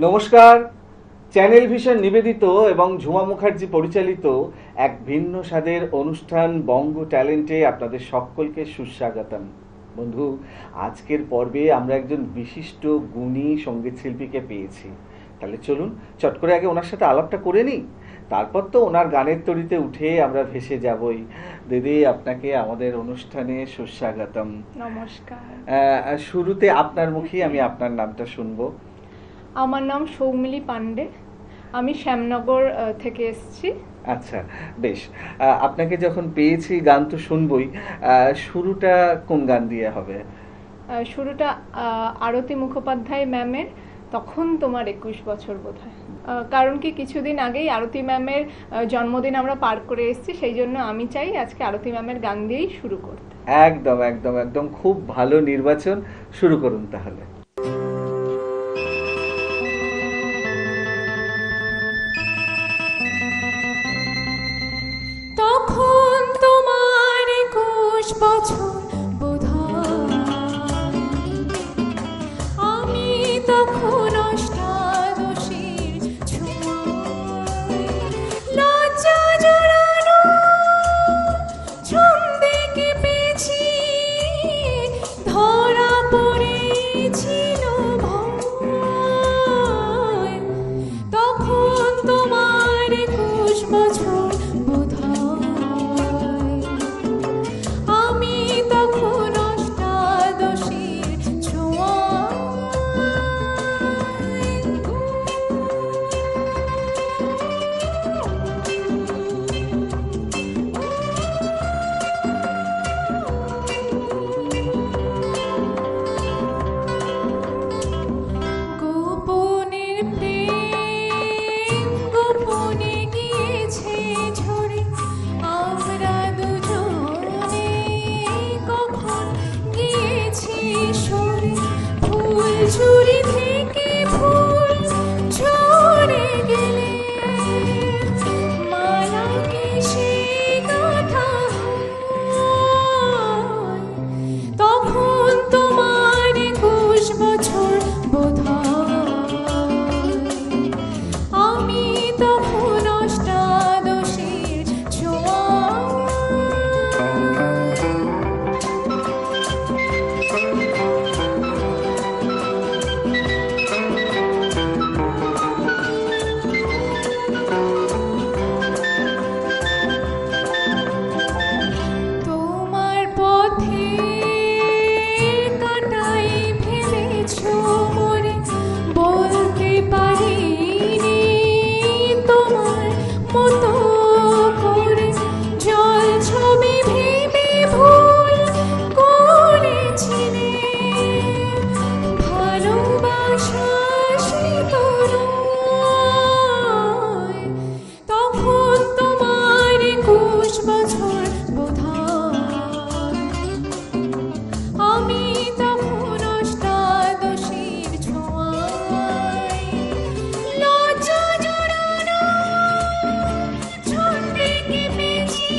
নমস্কার। Channel vision নিবেদিত এবং ঝুমা মুখার্জি পরিচালিত এক ভিন্ন স্বাদের অনুষ্ঠান বঙ্গ ট্যালেন্টে আপনাদের সকলকে সুস্বাগতম। বন্ধু, আজকের পর্বে আমরা একজন বিশিষ্ট গুণী সঙ্গীত শিল্পীকে পেয়েছি। তাহলে চলুন চট করে আগে ওনার সাথে আলাপটা করে নিই, তারপর তো ওনার গানের তরিতে উঠে আমরা ভেসে যাবই। দিদি, আপনাকে আমাদের অনুষ্ঠানে সুস্বাগতম। নমস্কার। শুরুতে আপনার মুখেই আমি আপনার নামটা শুনবো। আমার নাম সৌমিলি পান্ডে, আমি শ্যামনগর থেকে এসেছি। আচ্ছা, বেশ। আপনাকে যখন পেয়েছি গান তো শুনবই, শুরুটা কোন গান দিয়ে হবে? শুরুটা আরতি মুখোপাধ্যায় ম্যামের তখন তোমার 21 বছর বোধহয়। কারণ কি কিছুদিন আগেই আরতি ম্যামের জন্মদিন আমরা পার করে এসেছি, সেই জন্য আমি চাই আজকে আরতি ম্যামের গান দিয়েই শুরু করতে। একদম একদম একদম খুব ভালো নির্বাচন। শুরু করুন তাহলে। তখন তোমার 21 বছর বোধহয়, আমি তখন অষ্টাদশীর ছোঁয়ায়, লজ্জা জড়ানো ছন্দে কেঁপেছি, ধরা পড়েছিল ভয়। তখন তোমার 21 বছর আমি তখন অষ্টাদশীর গোপনের প্রেম গোপনে গিয়েছে ঝরে, আমরা দুজনে কখন গিয়েছি সরে, ফুল ঝুরি থেকে ফুল ঝরে গেলে মালা কি সে কথা হয়। তখন তোমার 21 বছর বোধহয়, আমি তখন অষ্টাদশীর তোমার পথে কাটাই ফেলেছ মোরে, বলতে পারিনি তোমার মতো করে, জল ছবি ভেবে ভুল করেছিলে, ভালোবাসা সে তো নয়। তখন তোমার 21 বছর বোধহয়, আমি তখন অষ্টাদশীর ছোঁয়ায়, লজ্জা জড়ানো ছন্দে কেঁপেছি,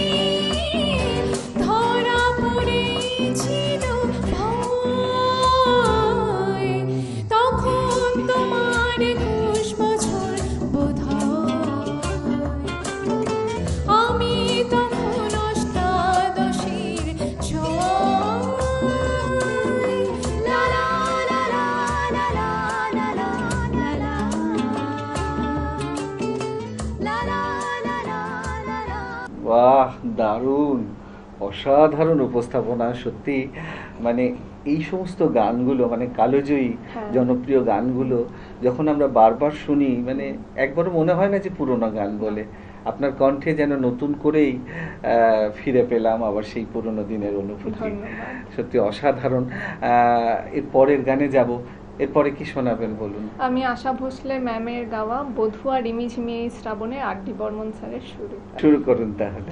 ধরা পড়েছিল ভয়। তখন তোমার 21 বছর বোধহয়, আমি তখন অষ্টাদশীর ছোঁয়ায়। লা লা লা লা লা লা লা লা লা লা লা লা লা লা। বাহ, দারুণ, অসাধারণ উপস্থাপনা। সত্যি মানে এই সমস্ত গানগুলো মানে কালোজয়ী জনপ্রিয় গানগুলো যখন আমরা বারবার শুনি, মানে একবারও মনে হয় না যে পুরোনো গান বলে। আপনার কণ্ঠে যেন নতুন করেই ফিরে পেলাম আবার সেই পুরোনো দিনের অনুভূতি। সত্যি অসাধারণ। এর পরের গানে যাব। এরপরে কি শোনাবেন বলুন? আমি আশা ভোসলে ম্যামের গাওয়া বধুয়া রিমিঝিমি এই শ্রাবণে আর.ডি. বর্মন স্যারের শুরু করুন তাহলে।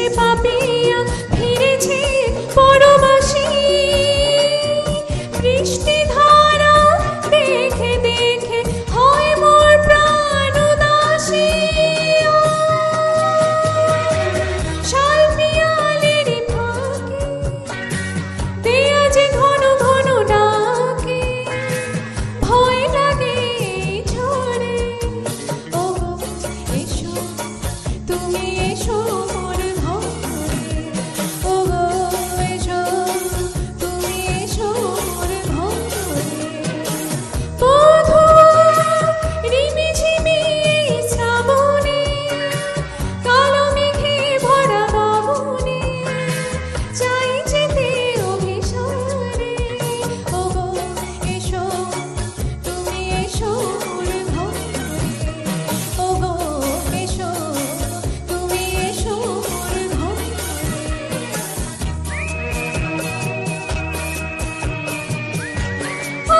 ফিরেছে পাপিয়া, ফিরেছে পরবাসী। বৃষ্টি ধারা দেখে দেখে হয় মোর প্রাণ উদাসী। শাল পিয়ালের ফাঁকে দেয়া যে ঘন ঘন ডাকে, ভয় লাগে ঝড়ে। ও এসো, তুমি এসো মোর ঘরে। ও এসো, তুমি এসো মোর ঘরে। বধূ রিমিঝিমি শ্রাবণে, কালো মেঘে ভরা গগনে, চাই যেতে অভিসারে। ও এসো, তুমি এসো মোর ঘরে। ও এসো, তুমি এসো মোর ঘরে। আ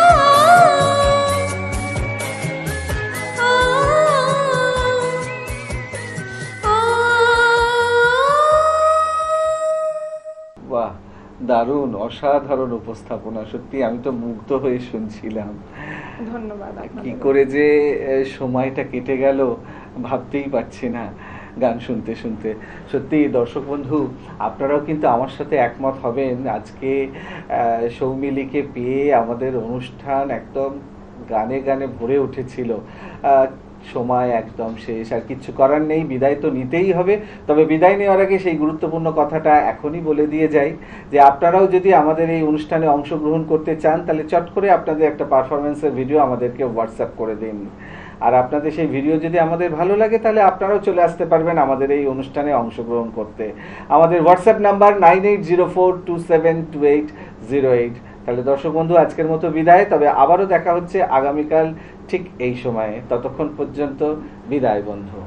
বাহ, দারুণ, অসাধারণ উপস্থাপনা। সত্যি আমি তো মুগ্ধ হয়ে শুনছিলাম। ধন্যবাদ কি আপনাদের। করে যে সময়টা কেটে গেল ভাবতেই পারছি না গান শুনতে শুনতে। সত্যি দর্শক বন্ধু, আপনারাও কিন্তু আমার সাথে একমত হবেন। আজকে সৌমিলিকে পেয়ে আমাদের অনুষ্ঠান একদম গানে গানে ভরে উঠেছিল। সময় একদম শেষ, আর কিচ্ছু করার নেই, বিদায় তো নিতেই হবে। তবে বিদায় নেওয়ার আগে সেই গুরুত্বপূর্ণ কথাটা এখনই বলে দিয়ে যাই যে আপনারাও যদি আমাদের এই অনুষ্ঠানে অংশগ্রহণ করতে চান, তাহলে চট করে আপনাদের একটা পারফরমেন্সের ভিডিও আমাদেরকে হোয়াটসঅ্যাপ করে দিন। আর আপনাদের সেই ভিডিও যদি আমাদের ভালো লাগে, তাহলে আপনারাও চলে আসতে পারবেন আমাদের এই অনুষ্ঠানে অংশগ্রহণ করতে। আমাদের হোয়াটসঅ্যাপ নাম্বার 9804272808। তাহলে দর্শক বন্ধু, আজকের মতো বিদায়। তবে আবারও দেখা হচ্ছে আগামীকাল ঠিক এই সময়ে। ততক্ষণ পর্যন্ত বিদায় বন্ধু।